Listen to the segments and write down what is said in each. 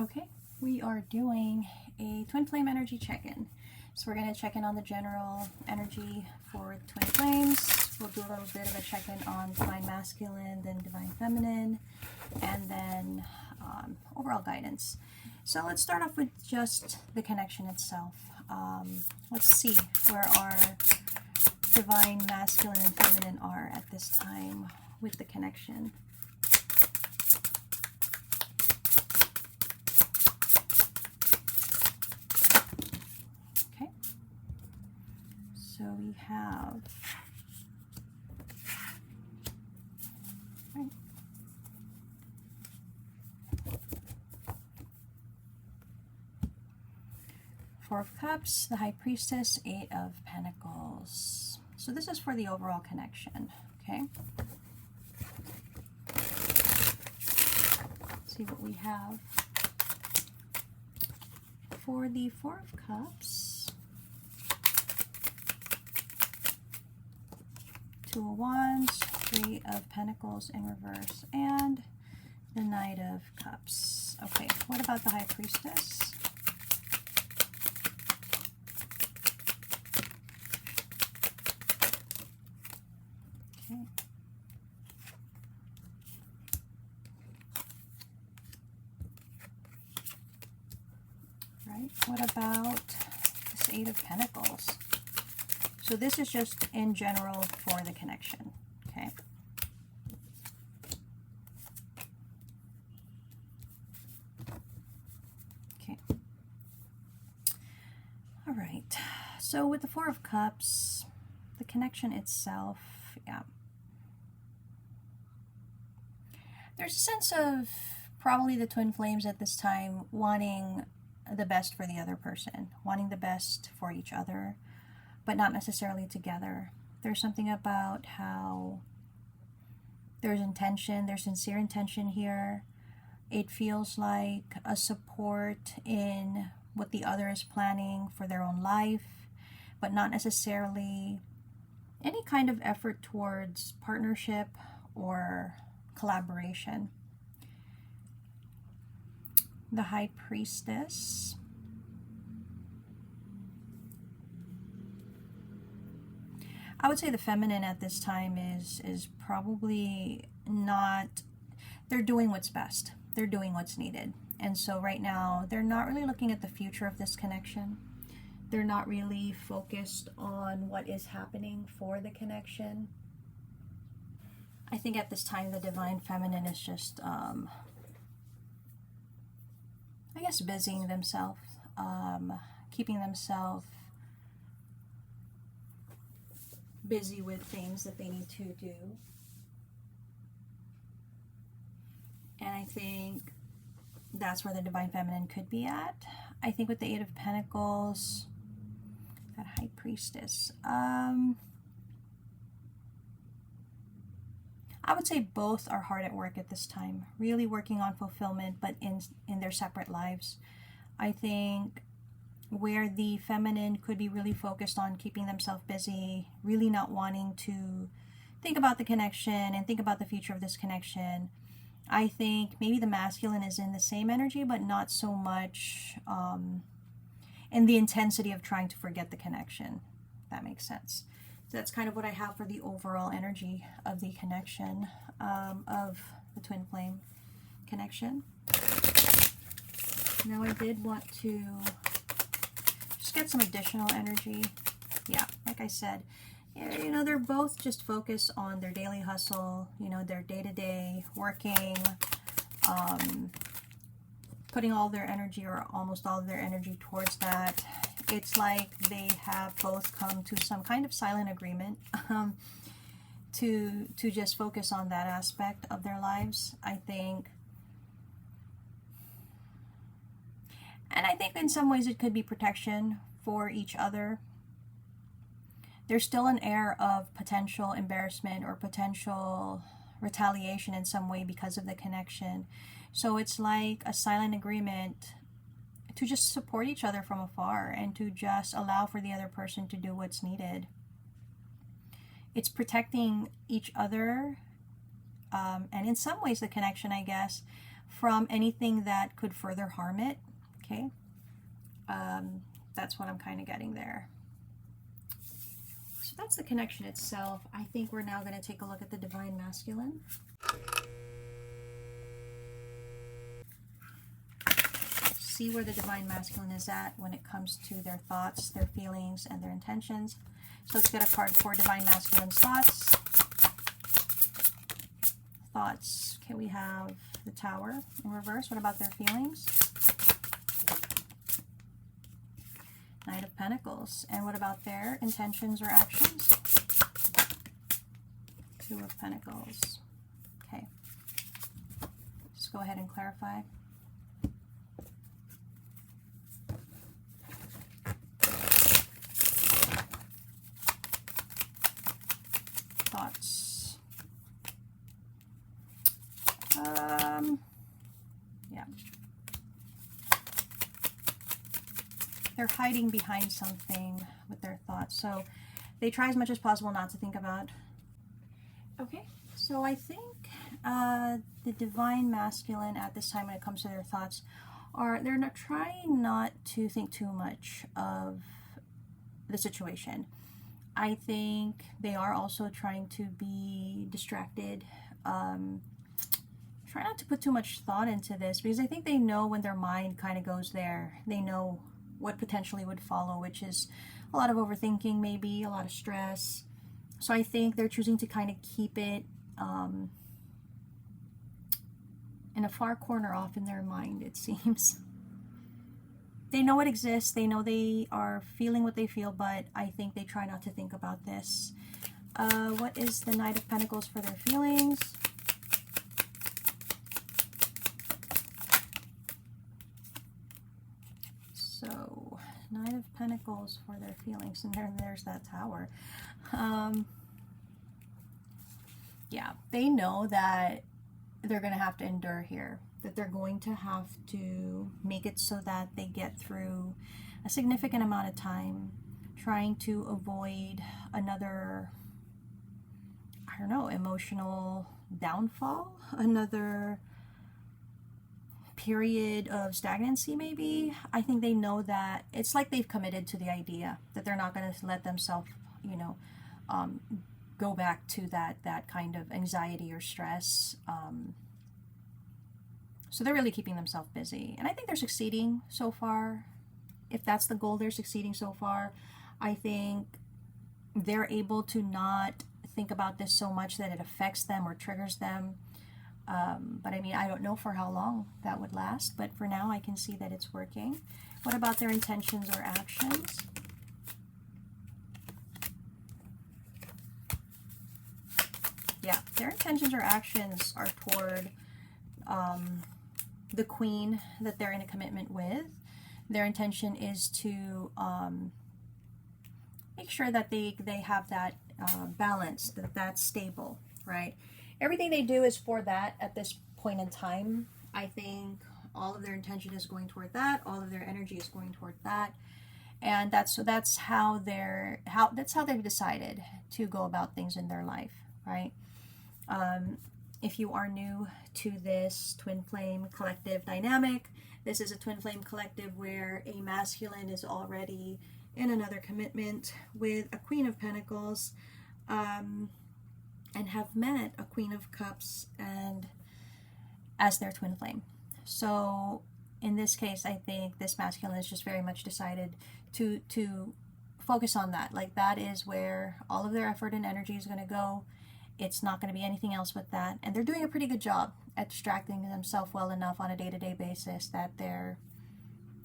Okay, we are doing a twin flame energy check-in. So we're going to check in on the general energy for twin flames. We'll do a little bit of a check-in on divine masculine, then divine feminine, and then overall guidance. So let's start off with just the connection itself. Let's see where our divine masculine and feminine are at this time with the connection. So we have Four of Cups, the High Priestess, Eight of Pentacles. So this is for the overall connection, okay? Let's see what we have for the Four of Cups. Two of Wands, Three of Pentacles in reverse, and the Knight of Cups. Okay, what about the High Priestess? Okay. Right, what about this Eight of Pentacles? So this is just in general for the connection, okay? Okay. All right. So with the Four of Cups, the connection itself, yeah. There's a sense of probably the twin flames at this time wanting the best for the other person, wanting the best for each other, but not necessarily together. There's something about how there's intention, there's sincere intention here. It feels like a support in what the other is planning for their own life, but not necessarily any kind of effort towards partnership or collaboration. The High Priestess. I would say the feminine at this time is probably not, they're doing what's best. They're doing what's needed. And so right now, they're not really looking at the future of this connection. They're not really focused on what is happening for the connection. I think at this time, the divine feminine is just, I guess, busying themselves, keeping themselves busy with things that they need to do. And I think that's where the divine feminine could be at. I think with the Eight of Pentacles, that High Priestess, I would say both are hard at work at this time, really working on fulfillment, but in their separate lives. I think where the feminine could be really focused on keeping themselves busy, really not wanting to think about the connection and think about the future of this connection. I think maybe the masculine is in the same energy, but not so much in the intensity of trying to forget the connection. If that makes sense. So that's kind of what I have for the overall energy of the connection, of the twin flame connection. Now I did want to get some additional energy. Yeah, like I said, you know, they're both just focused on their daily hustle, you know, their day-to-day working, putting all their energy or almost all of their energy towards that. It's like they have both come to some kind of silent agreement to just focus on that aspect of their lives, I think. And I think in some ways it could be protection for each other. There's still an air of potential embarrassment or potential retaliation in some way because of the connection. So it's like a silent agreement to just support each other from afar and to just allow for the other person to do what's needed. It's protecting each other, and in some ways the connection, I guess, from anything that could further harm it. Okay, that's what I'm kind of getting there. So that's the connection itself. I think we're now going to take a look at the Divine Masculine. See where the Divine Masculine is at when it comes to their thoughts, their feelings, and their intentions. So let's get a card for Divine Masculine's thoughts. Thoughts. Okay, we have the Tower in reverse. What about their feelings? Knight of Pentacles. And what about their intentions or actions? Two of Pentacles. Okay. Let's go ahead and clarify. Thoughts. Yeah. They're hiding behind something with their thoughts. So they try as much as possible not to think about. Okay, so I think the Divine Masculine at this time when it comes to their thoughts they're not trying not to think too much of the situation. I think they are also trying to be distracted. Try not to put too much thought into this, because I think they know when their mind kind of goes there, they know what potentially would follow, which is a lot of overthinking, maybe a lot of stress. So I think they're choosing to kind of keep it in a far corner off in their mind, it seems. They know it exists, they know they are feeling what they feel, but I think they try not to think about this. What is the Knight of Pentacles for their feelings? So, Knight of Pentacles for their feelings, and there's that Tower. Yeah, they know that they're going to have to endure here, that they're going to have to make it so that they get through a significant amount of time trying to avoid another, I don't know, emotional downfall, another period of stagnancy maybe. I think they know that it's like they've committed to the idea that they're not going to let themselves, you know, go back to that kind of anxiety or stress. So they're really keeping themselves busy. And I think they're succeeding so far. If that's the goal, they're succeeding so far. I think they're able to not think about this so much that it affects them or triggers them. But I mean, I don't know for how long that would last. But for now, I can see that it's working. What about their intentions or actions? Yeah, their intentions or actions are toward the Queen that they're in a commitment with. Their intention is to make sure that they have that balance, that's stable, right? Everything they do is for that at this point in time. I think all of their intention is going toward that. All of their energy is going toward that. And that's how they've decided to go about things in their life, right? If you are new to this twin flame collective dynamic, this is a twin flame collective where a masculine is already in another commitment with a Queen of Pentacles, and have met a Queen of Cups and as their twin flame. So in this case, I think this masculine is just very much decided to focus on that. Like, that is where all of their effort and energy is going to go. It's not going to be anything else with that. And they're doing a pretty good job at distracting themselves well enough on a day-to-day basis that they're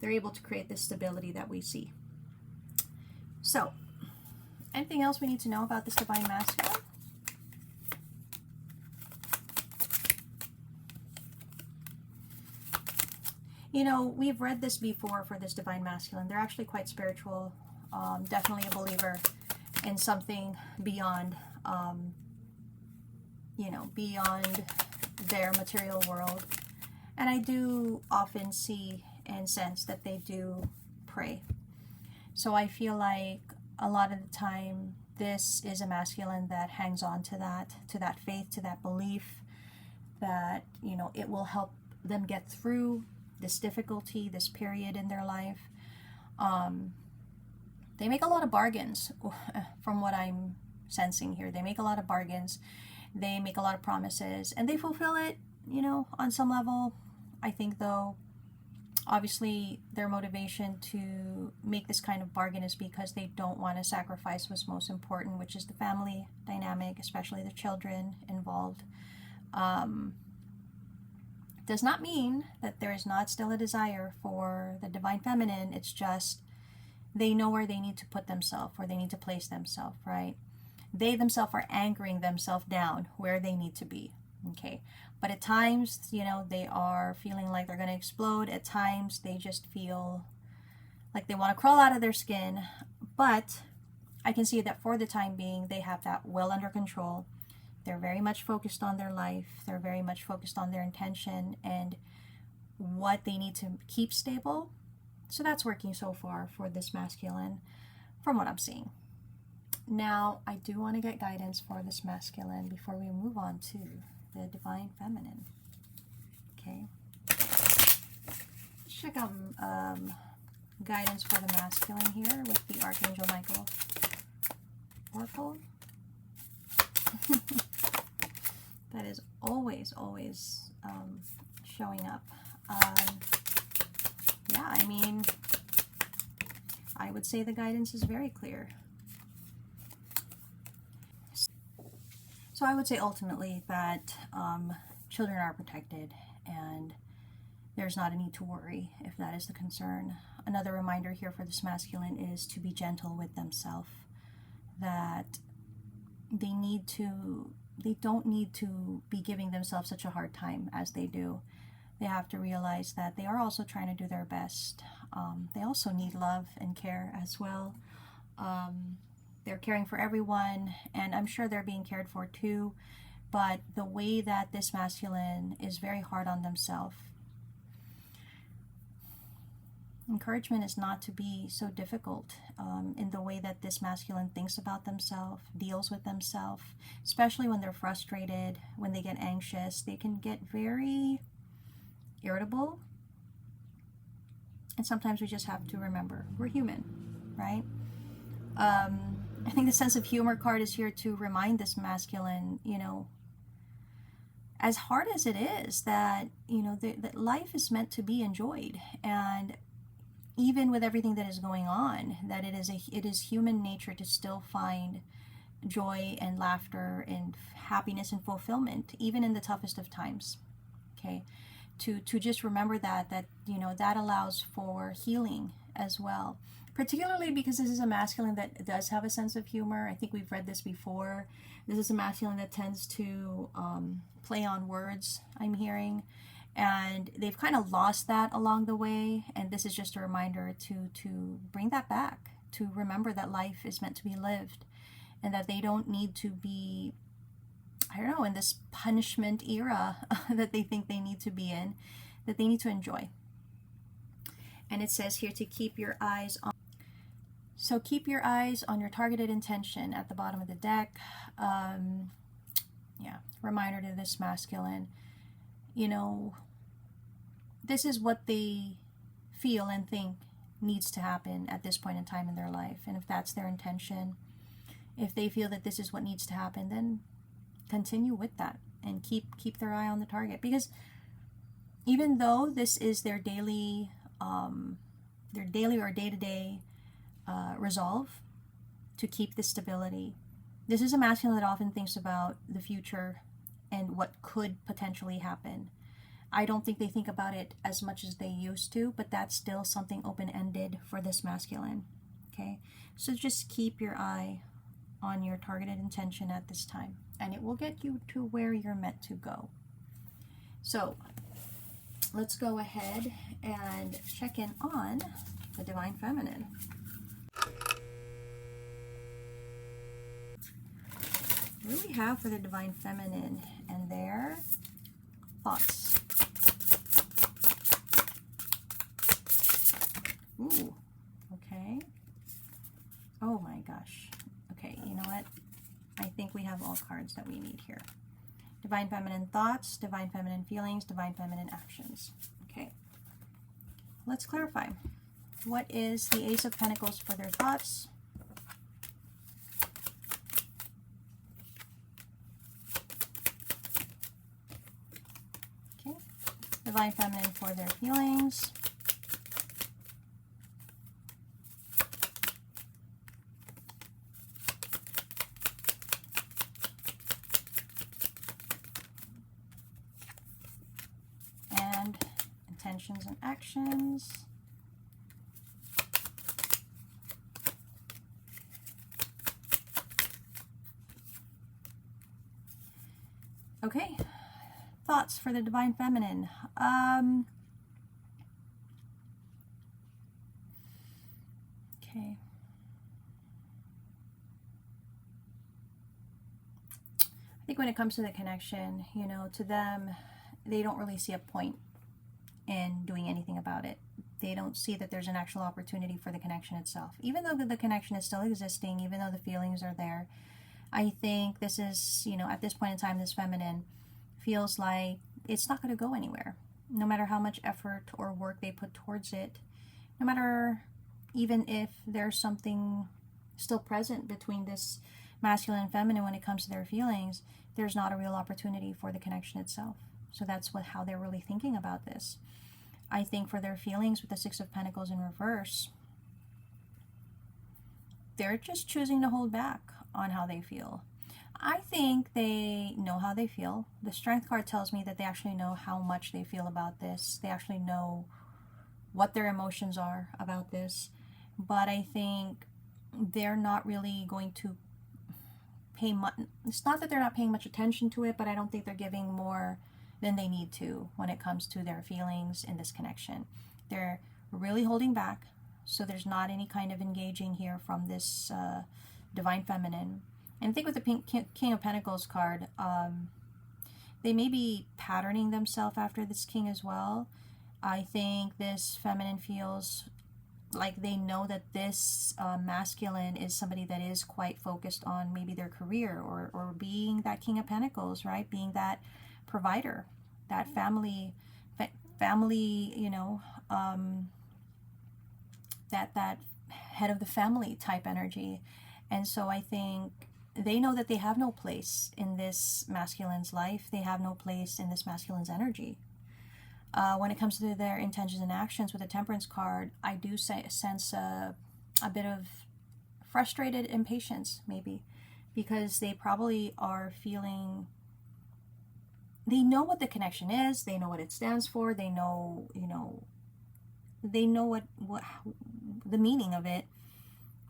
able to create this stability that we see. So, anything else we need to know about this Divine Masculine? You know, we've read this before for this Divine Masculine. They're actually quite spiritual. Definitely a believer in something beyond, beyond their material world. And I do often see and sense that they do pray. So I feel like a lot of the time this is a masculine that hangs on to that faith, to that belief that, it will help them get through this difficulty, this period in their life. They make a lot of bargains from what I'm sensing here. They make a lot of bargains. They make a lot of promises and they fulfill it, you know, on some level. I think though, obviously their motivation to make this kind of bargain is because they don't want to sacrifice what's most important, which is the family dynamic, especially the children involved. Does not mean that there is not still a desire for the divine feminine. It's just they know where they need to put themselves, where they need to place themselves, right? They themselves are anchoring themselves down where they need to be, okay? But at times, you know, they are feeling like they're going to explode. At times, they just feel like they want to crawl out of their skin. But I can see that for the time being, they have that well under control. They're very much focused on their life. They're very much focused on their intention and what they need to keep stable. So that's working so far for this masculine from what I'm seeing. Now, I do want to get guidance for this masculine before we move on to the divine feminine. Okay. Let's check out guidance for the masculine here with the Archangel Michael Oracle. That is always showing up. Yeah, I mean, I would say the guidance is very clear. So I would say ultimately that children are protected and there's not a need to worry if that is the concern. Another reminder here for this masculine is to be gentle with themselves, that they don't need to be giving themselves such a hard time as they do. They have to realize that they are also trying to do their best. They also need love and care as well. They're caring for everyone, and I'm sure they're being cared for too, but the way that this masculine is very hard on themselves. Encouragement is not to be so difficult in the way that this masculine thinks about themselves, deals with themselves, especially when they're frustrated, when they get anxious. They can get very irritable, and sometimes we just have to remember we're human, right? I think the sense of humor card is here to remind this masculine, you know, as hard as it is, that, you know, that life is meant to be enjoyed, and even with everything that is going on, that it is human nature to still find joy and laughter and happiness and fulfillment, even in the toughest of times. Okay, to just remember that you know, that allows for healing as well. Particularly because this is a masculine that does have a sense of humor. I think we've read this before. This is a masculine that tends to play on words, I'm hearing. And they've kind of lost that along the way. And this is just a reminder to bring that back, to remember that life is meant to be lived and that they don't need to be, I don't know, in this punishment era that they think they need to be in, that they need to enjoy. And it says here to keep your eyes on. So keep your eyes on your targeted intention at the bottom of the deck. Yeah, reminder to this masculine, you know, this is what they feel and think needs to happen at this point in time in their life. And if that's their intention, if they feel that this is what needs to happen, then continue with that and keep their eye on the target. Because even though this is their daily or day-to-day resolve to keep this stability, this is a masculine that often thinks about the future and what could potentially happen. I don't think they think about it as much as they used to, but that's still something open-ended for this masculine. Okay, so just keep your eye on your targeted intention at this time, and it will get you to where you're meant to go. So let's go ahead and check in on the divine feminine. What do we have for the divine feminine and their thoughts? Ooh, okay. Oh my gosh. Okay, you know what? I think we have all cards that we need here. Divine Feminine thoughts, Divine Feminine feelings, Divine Feminine actions. Okay, let's clarify. What is the Ace of Pentacles for their thoughts? Okay, Divine Feminine for their feelings. And intentions and actions. Okay, thoughts for the Divine Feminine. Okay. I think when it comes to the connection, you know, to them, they don't really see a point in doing anything about it. They don't see that there's an actual opportunity for the connection itself. Even though the connection is still existing, even though the feelings are there, I think this is, you know, at this point in time, this feminine feels like it's not going to go anywhere. No matter how much effort or work they put towards it, no matter even if there's something still present between this masculine and feminine when it comes to their feelings, there's not a real opportunity for the connection itself. So that's how they're really thinking about this. I think for their feelings with the Six of Pentacles in reverse, they're just choosing to hold back on how they feel. I think they know how they feel. The Strength card tells me that they actually know how much they feel about this. They actually know what their emotions are about this. But I think they're not really going to pay much. It's not that they're not paying much attention to it, but I don't think they're giving more than they need to when it comes to their feelings in this connection. They're really holding back. So there's not any kind of engaging here from this Divine Feminine. And I think with the King of Pentacles card, they may be patterning themselves after this King as well. I think this feminine feels like they know that this masculine is somebody that is quite focused on maybe their career or being that King of Pentacles, right? Being that provider, that family, you know, that head of the family type energy. And so I think they know that they have no place in this masculine's life. They have no place in this masculine's energy. When it comes to their intentions and actions with the Temperance card, I do sense a bit of frustrated impatience, maybe, because they probably are feeling, they know what the connection is, they know what it stands for, they know, you know, they know what the meaning of it.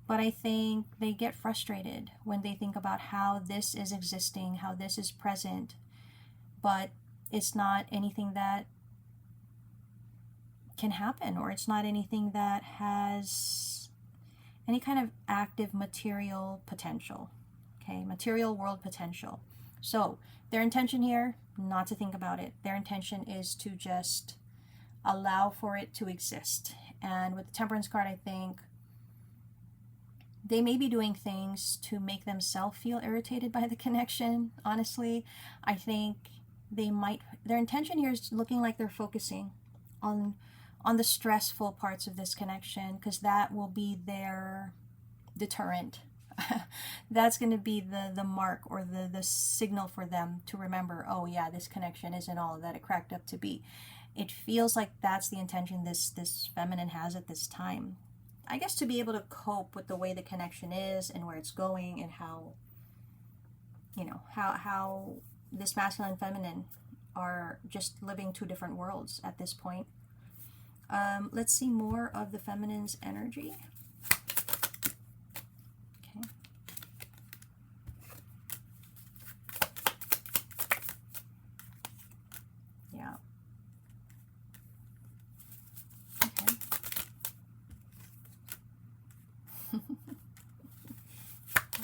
But I think they get frustrated when they think about how this is existing, how this is present, but it's not anything that can happen, or it's not anything that has any kind of active material potential, okay, material world potential. So their intention here, not to think about it. Their intention is to just allow for it to exist. And with the Temperance card, I think they may be doing things to make themselves feel irritated by the connection. Honestly, I think they might, their intention here is looking like they're focusing on the stressful parts of this connection, because that will be their deterrent. That's going to be the mark or the signal for them to remember, oh yeah, this connection isn't all that it cracked up to be. It feels like that's the intention this feminine has at this time. I guess to be able to cope with the way the connection is and where it's going, and how, you know, how this masculine and feminine are just living two different worlds at this point. Let's see more of the feminine's energy. Okay. Yeah. Okay.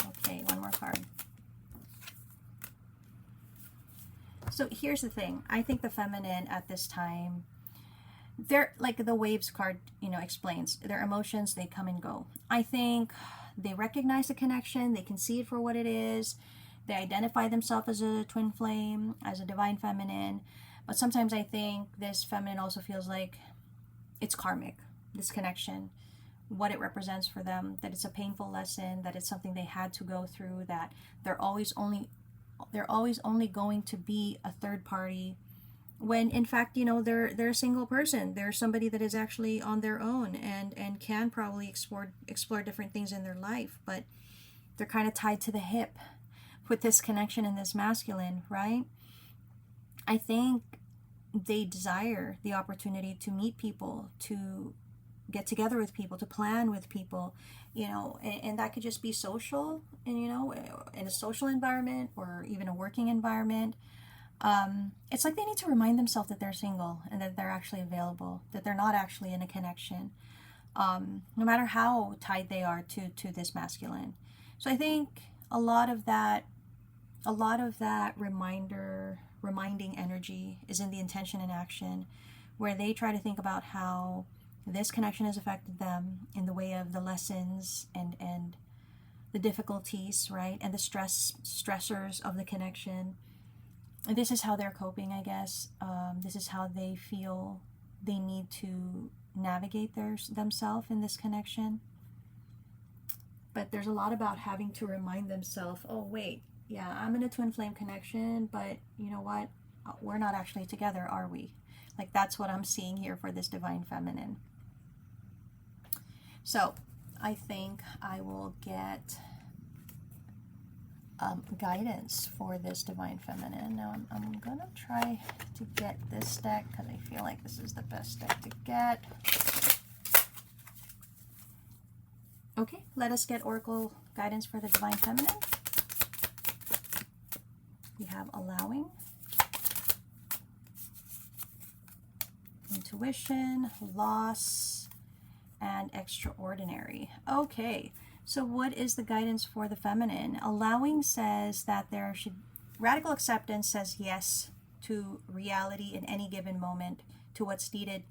Okay, one more card. So here's the thing. I think the feminine at this time, they're like the Waves card, you know, explains, their emotions, they come and go. I think they recognize the connection, they can see it for what it is. They identify themselves as a twin flame, as a divine feminine, but sometimes I think this feminine also feels like it's karmic, this connection, what it represents for them, that it's a painful lesson, that it's something they had to go through, that they're always only going to be a third party, when in fact, you know, they're a single person. They're somebody that is actually on their own and can probably explore different things in their life, but they're kind of tied to the hip with this connection in this masculine, right? I think they desire the opportunity to meet people, to get together with people, to plan with people, you know, and that could just be social, and you know, in a social environment or even a working environment. It's like they need to remind themselves that they're single and that they're actually available, that they're not actually in a connection, no matter how tied they are to this masculine. So I think a lot of that reminding energy is in the intention and action, where they try to think about how this connection has affected them in the way of the lessons and the difficulties, right, and the stressors of the connection. And this is how they're coping, I guess. This is how they feel they need to navigate themselves in this connection. But there's a lot about having to remind themselves, oh wait, yeah, I'm in a twin flame connection, but you know what? We're not actually together, are we? Like, that's what I'm seeing here for this divine feminine. So I think I will get guidance for this divine feminine. Now I'm gonna try to get this deck because I feel like this is the best deck to get. Okay, let us get oracle guidance for the divine feminine. We have allowing, intuition, loss, and extraordinary. Okay, so what is the guidance for the feminine? Allowing says that there should, radical acceptance says yes to reality in any given moment, to what's needed,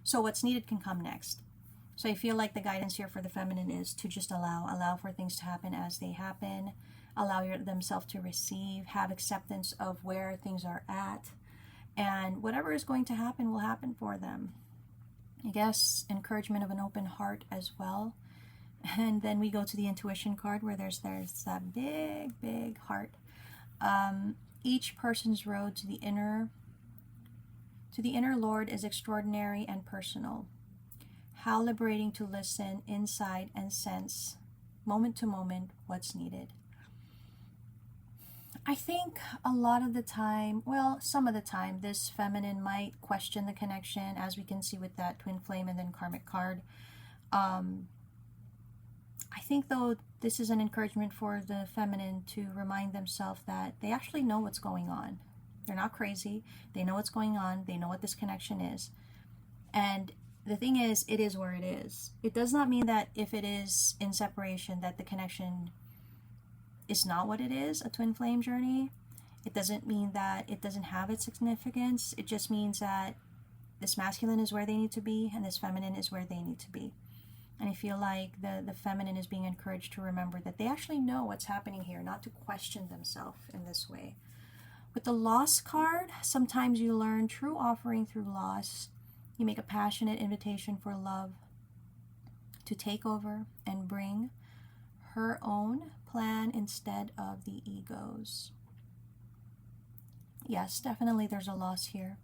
so what's needed can come next. So I feel like the guidance here for the feminine is to just allow for things to happen as they happen, allow themselves to receive, have acceptance of where things are at, and whatever is going to happen will happen for them. I guess encouragement of an open heart as well. And then we go to the intuition card, where there's that big heart. Each person's road to the inner Lord is extraordinary and personal. How liberating to listen inside and sense, moment to moment, what's needed. I think a lot of the time, well, some of the time, this feminine might question the connection, as we can see with that twin flame and then karmic card. I think, though, this is an encouragement for the feminine to remind themselves that they actually know what's going on. They're not crazy. They know what's going on. They know what this connection is. And the thing is, it is where it is. It does not mean that if it is in separation, that the connection is not what it is, a twin flame journey. It doesn't mean that it doesn't have its significance. It just means that this masculine is where they need to be and this feminine is where they need to be. And I feel like the feminine is being encouraged to remember that they actually know what's happening here, not to question themselves in this way. With the loss card, sometimes you learn true offering through loss. You make a passionate invitation for love to take over and bring her own plan instead of the ego's. Yes, definitely there's a loss here.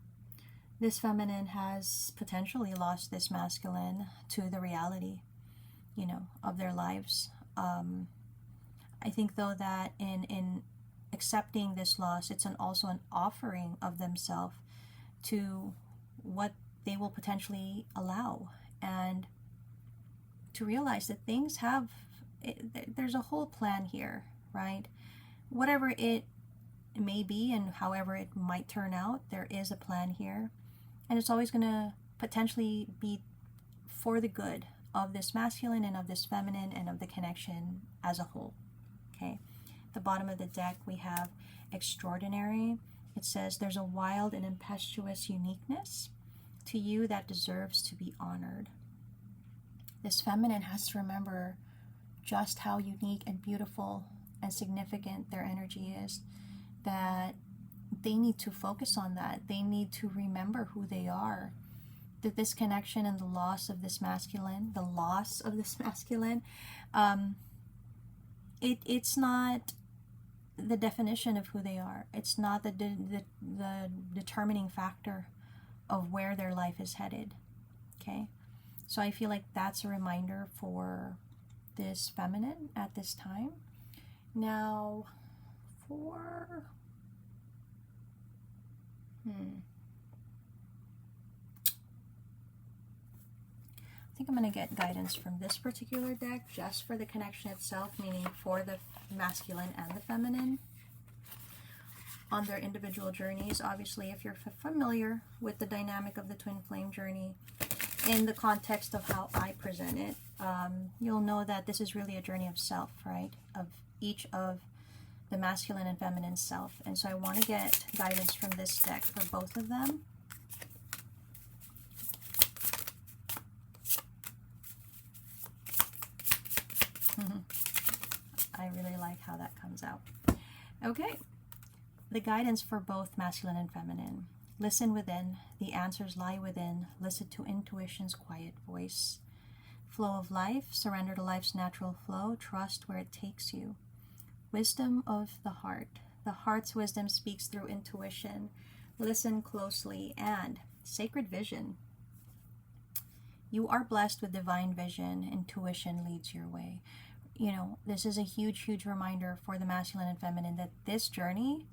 This feminine has potentially lost this masculine to the reality, you know, of their lives. I think, though, that in accepting this loss, it's also an offering of themselves to what they will potentially allow, and to realize that things have, there's a whole plan here, right? Whatever it may be and however it might turn out, there is a plan here, and it's always going to potentially be for the good of this masculine and of this feminine and of the connection as a whole. Okay, at the bottom of the deck we have extraordinary. It says there's a wild and impetuous uniqueness to you that deserves to be honored. This feminine has to remember just how unique and beautiful and significant their energy is, that they need to focus on that. They need to remember who they are. That this connection and the loss of this masculine, it's not the definition of who they are. It's not the determining factor of where their life is headed. Okay? So I feel like that's a reminder for this feminine at this time. Now, for... I think I'm going to get guidance from this particular deck just for the connection itself, meaning for the masculine and the feminine on their individual journeys. Obviously, if you're familiar with the dynamic of the twin flame journey in the context of how I present it, you'll know that this is really a journey of self, right? Of each of the masculine and feminine self. And so I want to get guidance from this deck for both of them. I really like how that comes out. Okay, the guidance for both masculine and feminine. Listen within. The answers lie within. Listen to intuition's quiet voice. Flow of life. Surrender to life's natural flow. Trust where it takes you. Wisdom of the heart. The heart's wisdom speaks through intuition. Listen closely. And sacred vision. You are blessed with divine vision. Intuition leads your way. You know, this is a huge, huge reminder for the masculine and feminine that this journey,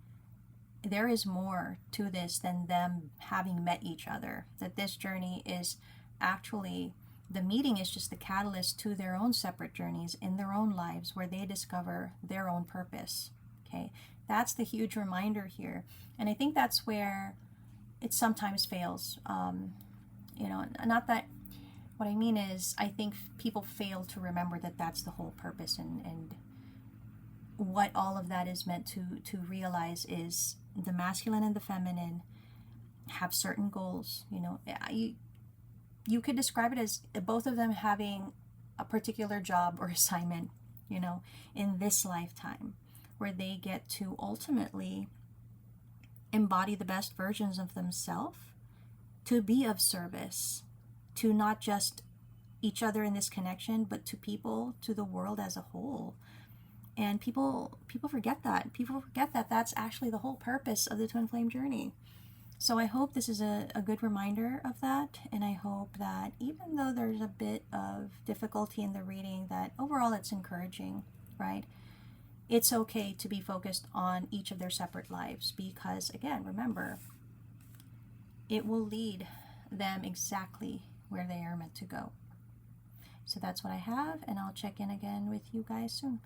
there is more to this than them having met each other. That this journey is actually, the meeting is just the catalyst to their own separate journeys in their own lives where they discover their own purpose. Okay, that's the huge reminder here. And I think that's where it sometimes fails. You know, not that, what I mean is, I think people fail to remember that that's the whole purpose, and what all of that is meant to realize is the masculine and the feminine have certain goals. You know, you could describe it as both of them having a particular job or assignment, you know, in this lifetime, where they get to ultimately embody the best versions of themselves, to be of service to not just each other in this connection, but to people, to the world as a whole. And people forget that. People forget that that's actually the whole purpose of the twin flame journey. So I hope this is a good reminder of that. And I hope that even though there's a bit of difficulty in the reading, that overall it's encouraging, right? It's okay to be focused on each of their separate lives, because again, remember, it will lead them exactly where they are meant to go. So that's what I have, and I'll check in again with you guys soon.